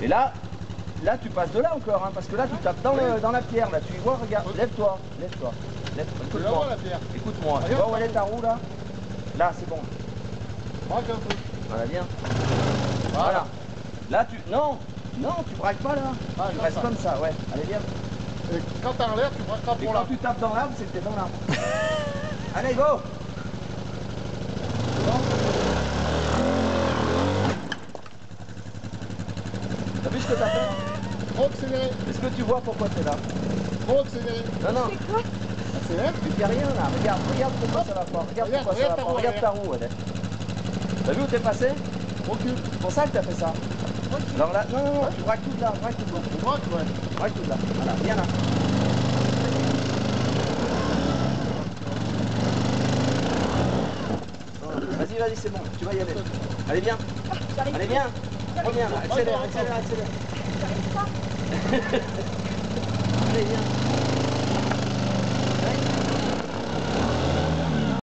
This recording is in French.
Et là tu passes de là encore, hein, parce que là tu tapes dans la pierre, là, tu y vois, regarde, lève-toi, lève-toi. Écoute-moi, écoute-moi, tu vois où elle est ta roue là? Là, c'est bon. Braque un peu. Voilà, bien. Voilà. Là, non, tu braques pas là. Tu restes comme ça, ouais. Allez, bien. Et quand t'es en l'air, tu braqueras Et pour quand là. tu tapes dans l'arbre, c'est que t'es dans l'arbre. Allez, go! T'as vu ce que t'as fait? Trop accéléré. Est-ce que tu vois pourquoi t'es là? Trop accéléré. Non. Accélère. Tu fais rien là. Regarde pourquoi ça va pas. Regarde pourquoi ça va pas. Regarde ta roue, elle. T'as vu où t'es passé? Recule. C'est pour ça que t'as fait ça. Alors là, non, tu braques tout là, braque tout là. Tu braques, ouais. Braque tout là. Voilà, viens là. Vas-y, c'est bon, tu vas y aller. Allez, viens. Allez, viens. Reviens là, accélère. J'arrive pas. Allez, viens.